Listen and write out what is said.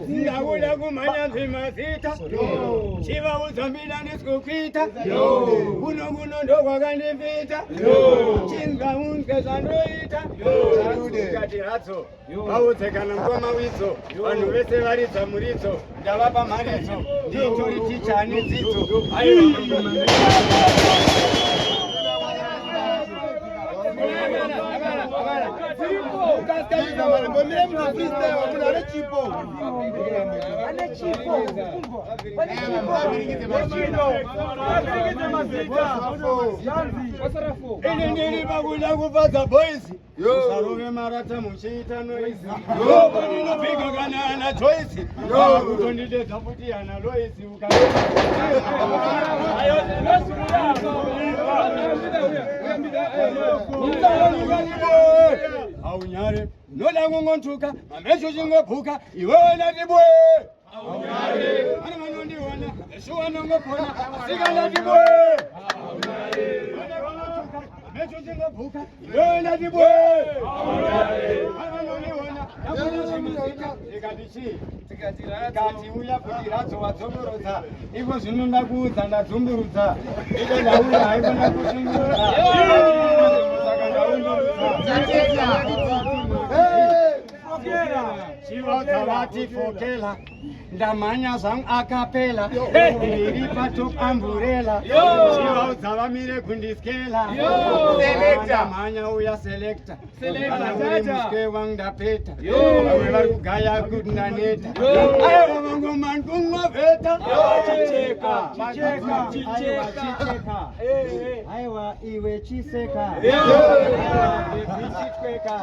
Ndakula kumanya nzima sita Chiva uzambila nisikukwita Kuno ndo kwakandipita Chinga unkeza ndoita Kati hatso Vaudzekana mkoma widzo Vanhu vese varidza muritso Ndavapa maridzo Nditori ticha ane dzidzo Ini ndiri pakuda kupadza boys Usarove marata muchiita noise Ndinopika kana ana Joyce Kutondidedza futi ana Loisi Aunyare noda ngongotuka mamecho chingophuka iwewe natibwe Aunyare ana manondiona eshuwa nongopona asika natibwe Aunyare mamecho chingophuka iwewe natibwe Aunyare ana manondiona yakunosika ikatichi Kati uya kuti ratso wadzomborotsa iko zvinonda kuudza ndadzomborotsa iko ndauya haikona kushingurira Chiva dzavati fokela ndamhanya zvangu akapela iri patop amburela Chiva dzavamire kundiskela ndamhanya uya selector kana uri muske wangu ndapeta vamwe vari kugaya kuti ndaneta aiwa vangomani kumwa vheta chicheka aiwa iwe chiseka vichitweka